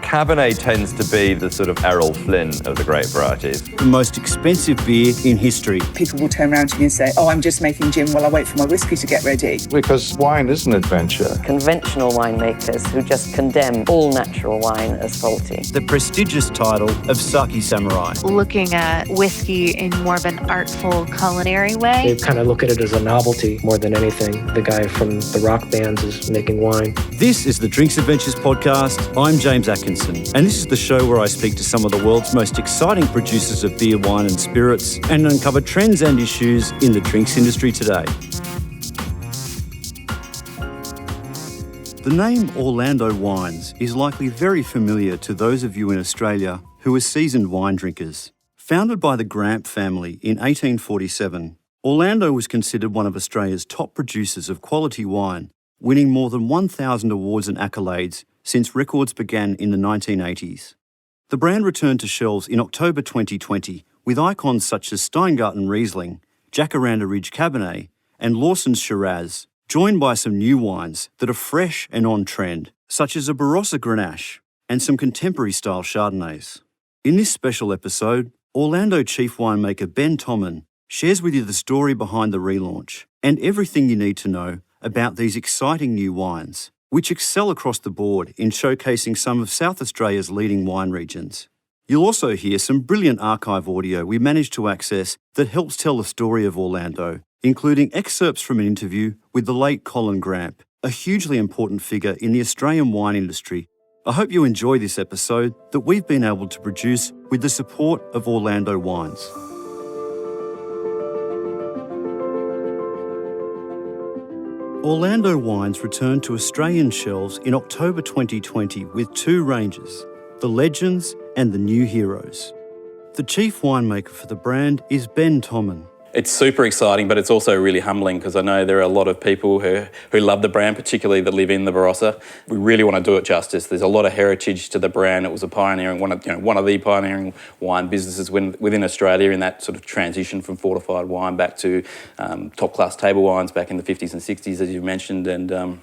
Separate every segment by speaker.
Speaker 1: Cabernet tends to be the sort of Errol Flynn of the grape varieties.
Speaker 2: The most expensive beer in history.
Speaker 3: People will turn around to me and say, oh, I'm just making gin while I wait for my whiskey to get ready.
Speaker 4: Because wine is an adventure.
Speaker 5: Conventional winemakers who just condemn all natural wine as faulty.
Speaker 2: The prestigious title of Sake Samurai.
Speaker 6: Looking at whiskey in more of an artful culinary way.
Speaker 7: They kind of look at it as a novelty more than anything. The guy from the rock bands is making wine.
Speaker 2: This is the Drinks Adventures podcast. I'm James Atkinson, and this is the show where I speak to some of the world's most exciting producers of beer, wine and spirits and uncover trends and issues in the drinks industry today. The name Orlando Wines is likely very familiar to those of you in Australia who are seasoned wine drinkers. Founded by the Gramp family in 1847, Orlando was considered one of Australia's top producers of quality wine, winning more than 1,000 awards and accolades since records began in the 1980s. The brand returned to shelves in October 2020 with icons such as Steingarten Riesling, Jacaranda Ridge Cabernet and Lawson's Shiraz, joined by some new wines that are fresh and on trend, such as a Barossa Grenache and some contemporary-style chardonnays. In this special episode, Orlando chief winemaker Ben Thoman shares with you the story behind the relaunch and everything you need to know about these exciting new wines, which excel across the board in showcasing some of South Australia's leading wine regions. You'll also hear some brilliant archive audio we managed to access that helps tell the story of Orlando, including excerpts from an interview with the late Colin Gramp, a hugely important figure in the Australian wine industry. I hope you enjoy this episode that we've been able to produce with the support of Orlando Wines. Orlando Wines returned to Australian shelves in October 2020 with two ranges, the Legends and the New Heroes. The chief winemaker for the brand is Ben Thoman.
Speaker 8: It's super exciting, but it's also really humbling because I know there are a lot of people who love the brand, particularly that live in the Barossa. We really want to do it justice. There's a lot of heritage to the brand. It was a pioneering one of the pioneering wine businesses within Australia in that sort of transition from fortified wine back to top class table wines back in the 50s and 60s, as you mentioned. And I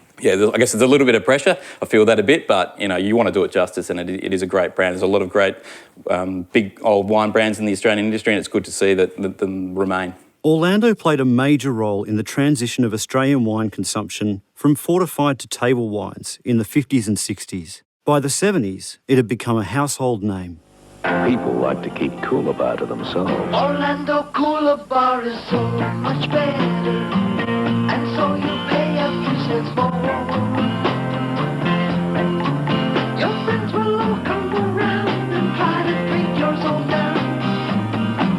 Speaker 8: guess there's a little bit of pressure. I feel that a bit, but you want to do it justice, and it is a great brand. There's a lot of great big old wine brands in the Australian industry, and it's good to see that them remain.
Speaker 2: Orlando played a major role in the transition of Australian wine consumption from fortified to table wines in the 50s and 60s. By the 70s, it had become a household name.
Speaker 9: People like to keep Coolabah to themselves.
Speaker 10: Orlando Coolabah is so much better, and so you pay a few cents more. Your friends will all come around and try to drink yours all down.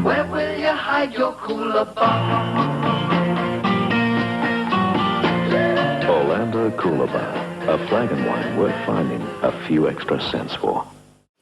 Speaker 10: Where will you hide your Coolabah?
Speaker 9: Orlando Coolabah, a flagon wine worth finding a few extra cents for.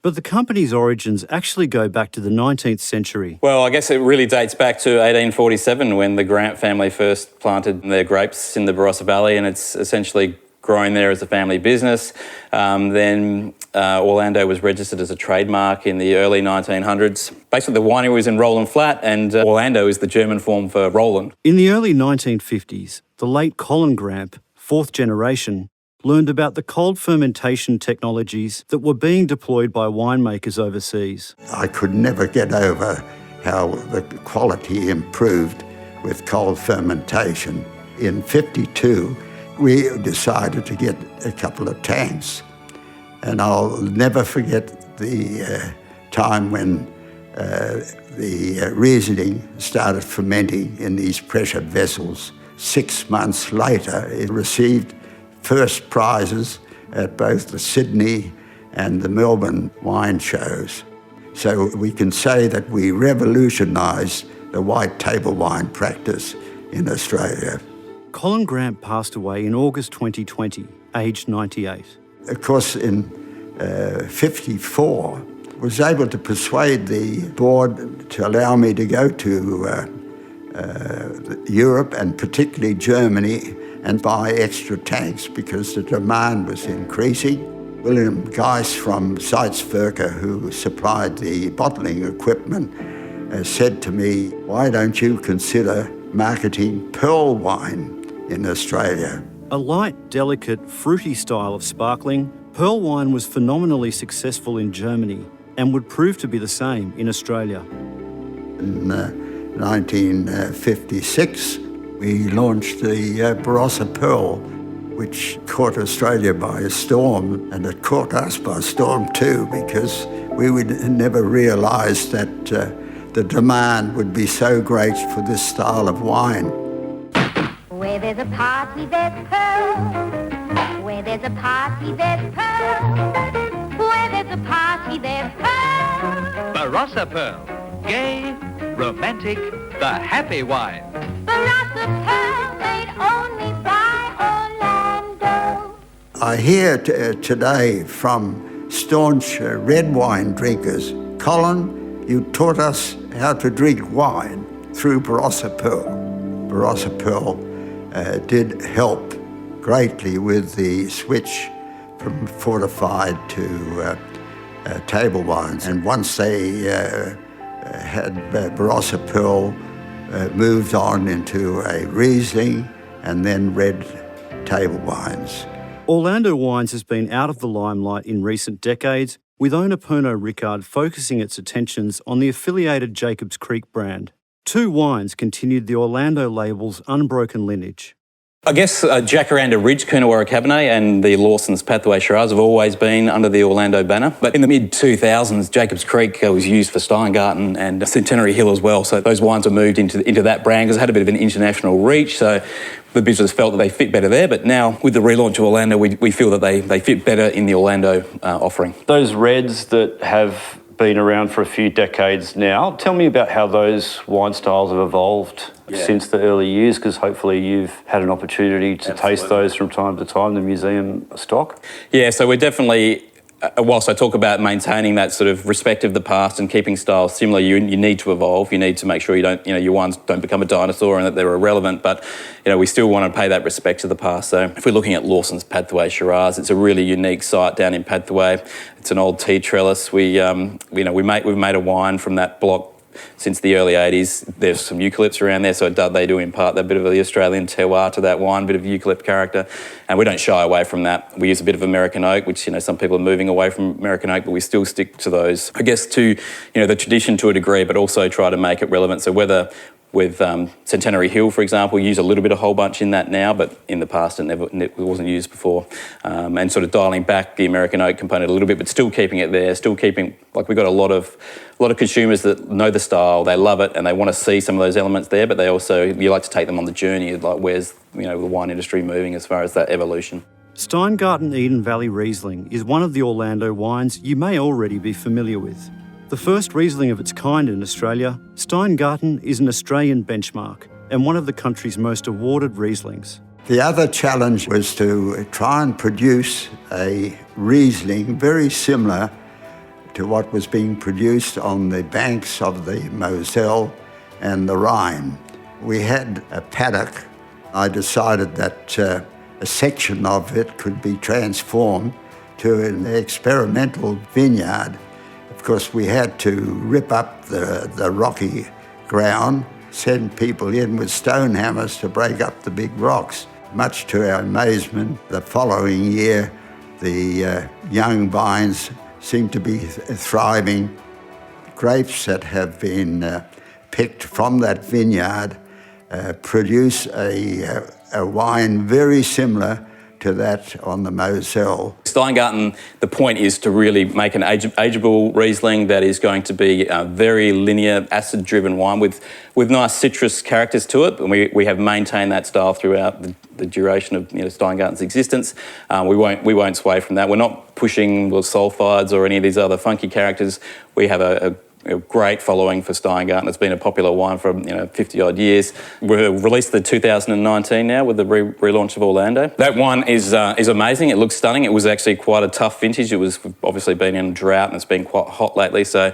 Speaker 2: But the company's origins actually go back to the 19th century.
Speaker 8: Well, I guess it really dates back to 1847 when the Gramp family first planted their grapes in the Barossa Valley, and it's essentially grown there as a family business. Then Orlando was registered as a trademark in the early 1900s. Basically, the winery was in Roland Flat, and Orlando is the German form for Roland.
Speaker 2: In the early 1950s, the late Colin Gramp, fourth generation, learned about the cold fermentation technologies that were being deployed by winemakers overseas.
Speaker 11: I could never get over how the quality improved with cold fermentation. In 1952, we decided to get a couple of tanks, and I'll never forget the time when the Riesling started fermenting in these pressure vessels. 6 months later, it received first prizes at both the Sydney and the Melbourne wine shows. So we can say that we revolutionised the white table wine practice in Australia.
Speaker 2: Colin Gramp passed away in August 2020, aged 98.
Speaker 11: Of course, in 1954, was able to persuade the board to allow me to go to Europe and particularly Germany and buy extra tanks because the demand was increasing. William Geiss from Salzwerke, who supplied the bottling equipment, said to me, why don't you consider marketing pearl wine in Australia?
Speaker 2: A light, delicate, fruity style of sparkling Pearl wine was phenomenally successful in Germany and would prove to be the same in Australia.
Speaker 11: In 1956, we launched the Barossa Pearl, which caught Australia by storm, and it caught us by storm too, because we would never realise that the demand would be so great for this style of wine.
Speaker 10: Where there's a party, there's pearl. Where there's a party, there's pearl. Where there's a party, there's pearl.
Speaker 12: Barossa Pearl. Gay, romantic, the happy wine.
Speaker 10: Barossa Pearl, made only by Orlando.
Speaker 11: I hear today from staunch red wine drinkers, Colin, you taught us how to drink wine through Barossa Pearl. Barossa Pearl did help greatly with the switch from fortified to table wines. And once they had Barossa Pearl moved on into a Riesling and then red table wines.
Speaker 2: Orlando Wines has been out of the limelight in recent decades, with owner Pernod Ricard focusing its attentions on the affiliated Jacobs Creek brand. Two wines continued the Orlando label's unbroken lineage.
Speaker 8: I guess Jacaranda Ridge Coonawarra Cabernet and the Lawson's Pathway Shiraz have always been under the Orlando banner. But in the mid-2000s, Jacobs Creek was used for Steingarten and Centenary Hill as well. So those wines were moved into that brand because it had a bit of an international reach. So the business felt that they fit better there. But now with the relaunch of Orlando, we feel that they fit better in the Orlando offering.
Speaker 13: Those reds that have been around for a few decades now, tell me about how those wine styles have evolved since the early years, because hopefully you've had an opportunity to taste those from time to time, the museum stock.
Speaker 8: Yeah, so we're definitely, whilst I talk about maintaining that sort of respect of the past and keeping styles similar, you need to evolve. You need to make sure your wines don't become a dinosaur and that they're irrelevant, but we still want to pay that respect to the past. So if we're looking at Lawson's Pathway Shiraz, it's a really unique site down in Pathway. It's an old tea trellis. We've made a wine from that block since the early 80s. There's some eucalypts around there, so they do impart that bit of the Australian terroir to that wine, bit of eucalypt character, and we don't shy away from that. We use a bit of American oak, which some people are moving away from American oak, but we still stick to those, I guess, to the tradition to a degree, but also try to make it relevant. So whether with Centenary Hill, for example, we use a little bit of whole bunch in that now, but in the past it wasn't used before. And sort of dialing back the American oak component a little bit, but still keeping it there, we've got a lot of consumers that know the style, they love it, and they want to see some of those elements there, but you like to take them on the journey, like where's the wine industry moving as far as that evolution.
Speaker 2: Steingarten Eden Valley Riesling is one of the Orlando wines you may already be familiar with. The first Riesling of its kind in Australia, Steingarten is an Australian benchmark and one of the country's most awarded Rieslings.
Speaker 11: The other challenge was to try and produce a Riesling very similar to what was being produced on the banks of the Moselle and the Rhine. We had a paddock. I decided that a section of it could be transformed to an experimental vineyard. Of course, we had to rip up the rocky ground, send people in with stone hammers to break up the big rocks. Much to our amazement, the following year, the young vines seem to be thriving. Grapes that have been picked from that vineyard produce a wine very similar to that on the Moselle.
Speaker 8: Steingarten, the point is to really make an ageable Riesling that is going to be a very linear, acid-driven wine with nice citrus characters to it. And we have maintained that style throughout the duration of Steingarten's existence. We won't sway from that. We're not pushing the sulphides or any of these other funky characters. We have a great following for Steingarten. It's been a popular wine for 50-odd years. We released the 2019 now with the relaunch of Orlando. That wine is amazing. It looks stunning. It was actually quite a tough vintage. It was obviously been in a drought and it's been quite hot lately. So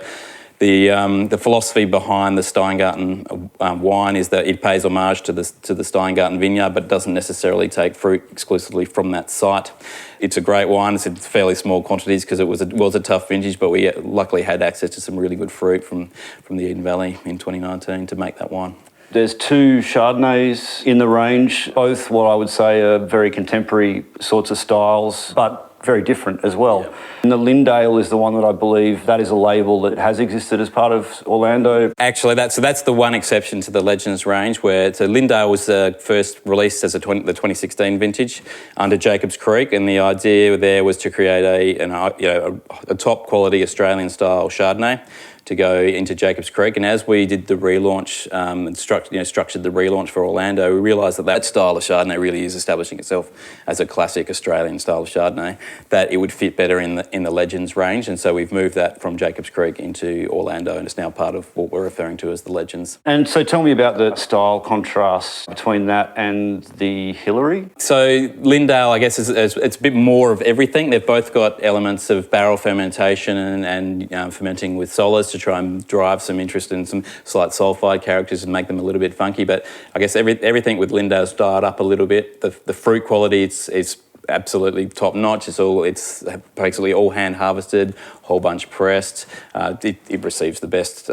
Speaker 8: the philosophy behind the Steingarten wine is that it pays homage to the Steingarten vineyard, but doesn't necessarily take fruit exclusively from that site. It's a great wine. It's in fairly small quantities because it was a tough vintage, but we luckily had access to some really good fruit from the Eden Valley in 2019 to make that wine.
Speaker 13: There's two Chardonnays in the range, both what I would say are very contemporary sorts of styles, but very different as well. Yep. And the Lindale is the one that I believe that is a label that has existed as part of Orlando.
Speaker 8: Actually, that's the one exception to the Legends range, where Lindale was first released as the 2016 vintage under Jacob's Creek, and the idea there was to create a top quality Australian style Chardonnay to go into Jacob's Creek. And as we did the relaunch and structured the relaunch for Orlando, we realised that style of Chardonnay really is establishing itself as a classic Australian style of Chardonnay, that it would fit better in the Legends range. And so we've moved that from Jacob's Creek into Orlando, and it's now part of what we're referring to as the Legends.
Speaker 13: And so tell me about the style contrast between that and the Hillary.
Speaker 8: So Lindale, I guess, it's a bit more of everything. They've both got elements of barrel fermentation and fermenting with solids to try and drive some interest in some slight sulphide characters and make them a little bit funky. But I guess everything with Lindale's dialed up a little bit. The fruit quality is absolutely top notch. It's basically all hand harvested, whole bunch pressed. It receives the best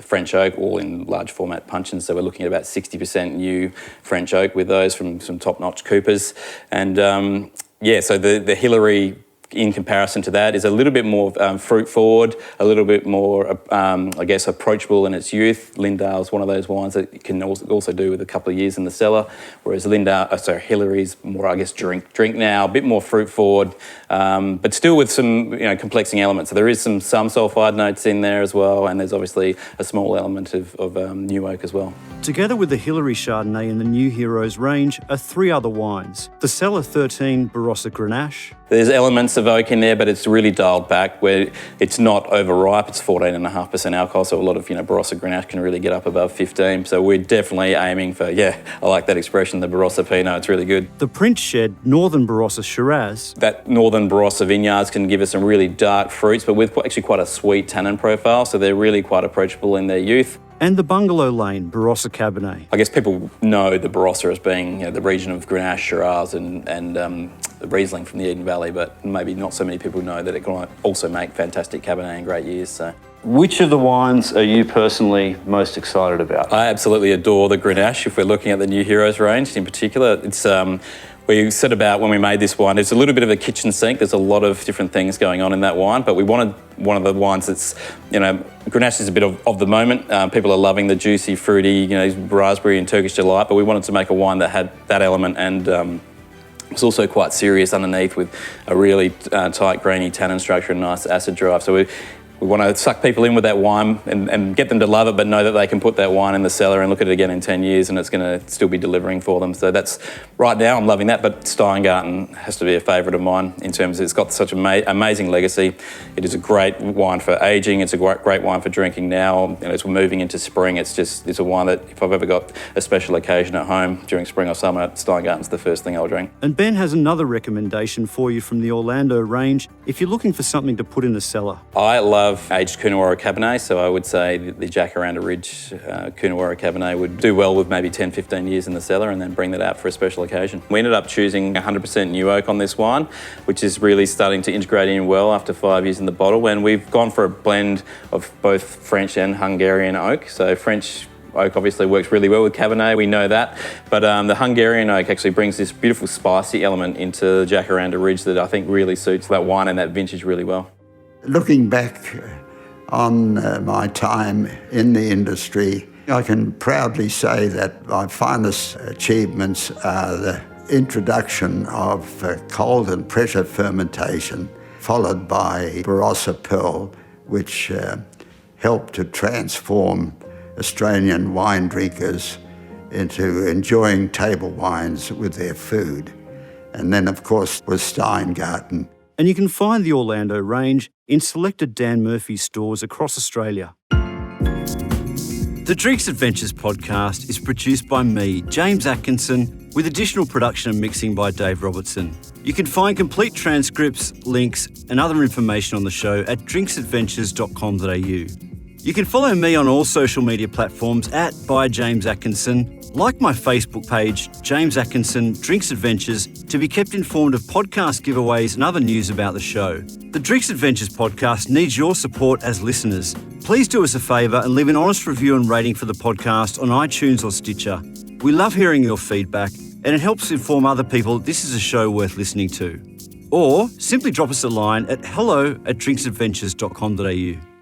Speaker 8: French oak, all in large format puncheons. So we're looking at about 60% new French oak with those from some top notch coopers. And so the Hillary, in comparison to that, is a little bit more fruit forward, a little bit more, I guess, approachable in its youth. Lindale's one of those wines that you can also do with a couple of years in the cellar, whereas Hillary's more, I guess, drink now, a bit more fruit forward, but still with some complexing elements. So there is some sulphide notes in there as well, and there's obviously a small element of new oak as well.
Speaker 2: Together with the Hillary Chardonnay in the New Heroes range are 3 other wines. The Cellar 13 Barossa Grenache.
Speaker 8: There's elements of oak in there, but it's really dialed back where it's not overripe. It's 14.5% alcohol, so a lot of Barossa Grenache can really get up above 15. So we're definitely aiming for, I like that expression, the Barossa Pinot. It's really good.
Speaker 2: The Prince Shed Northern Barossa Shiraz.
Speaker 8: That Northern Barossa vineyards can give us some really dark fruits, but with actually quite a sweet tannin profile, so they're really quite approachable in their youth.
Speaker 2: And the Bungalow Lane Barossa Cabernet.
Speaker 8: I guess people know the Barossa as being the region of Grenache, Shiraz and the Riesling from the Eden Valley, but maybe not so many people know that it can also make fantastic Cabernet in great years. So,
Speaker 13: which of the wines are you personally most excited about?
Speaker 8: I absolutely adore the Grenache. If we're looking at the New Heroes range in particular, it's we set about when we made this wine, it's a little bit of a kitchen sink. There's a lot of different things going on in that wine, but we wanted one of the wines that's, Grenache is a bit of the moment. People are loving the juicy, fruity, raspberry and Turkish delight, but we wanted to make a wine that had that element and it's also quite serious underneath with a really tight, grainy tannin structure and nice acid drive. So we want to suck people in with that wine and get them to love it, but know that they can put that wine in the cellar and look at it again in 10 years and it's going to still be delivering for them. So that's, right now, I'm loving that, but Steingarten has to be a favourite of mine in terms of it's got such an amazing legacy. It is a great wine for ageing. It's a great wine for drinking now. As we're moving into spring, it's a wine that if I've ever got a special occasion at home during spring or summer, Steingarten's the first thing I'll drink.
Speaker 2: And Ben has another recommendation for you from the Orlando range if you're looking for something to put in the cellar.
Speaker 8: I love aged Coonawarra Cabernet, so I would say the Jacaranda Ridge Coonawarra Cabernet would do well with maybe 10, 15 years in the cellar and then bring that out for a special occasion. We ended up choosing 100% new oak on this wine, which is really starting to integrate in well after 5 years in the bottle, and we've gone for a blend of both French and Hungarian oak. So French oak obviously works really well with Cabernet, we know that, but the Hungarian oak actually brings this beautiful spicy element into the Jacaranda Ridge that I think really suits that wine and that vintage really well.
Speaker 11: Looking back on my time in the industry, I can proudly say that my finest achievements are the introduction of cold and pressure fermentation, followed by Barossa Pearl, which helped to transform Australian wine drinkers into enjoying table wines with their food. And then, of course, was Steingarten.
Speaker 2: And you can find the Orlando range in selected Dan Murphy's stores across Australia. The Drinks Adventures podcast is produced by me, James Atkinson, with additional production and mixing by Dave Robertson. You can find complete transcripts, links and other information on the show at drinksadventures.com.au. You can follow me on all social media platforms at @ByJamesAtkinson, like my Facebook page, James Atkinson Drinks Adventures, to be kept informed of podcast giveaways and other news about the show. The Drinks Adventures podcast needs your support as listeners. Please do us a favour and leave an honest review and rating for the podcast on iTunes or Stitcher. We love hearing your feedback and it helps inform other people this is a show worth listening to. Or simply drop us a line at hello@drinksadventures.com.au.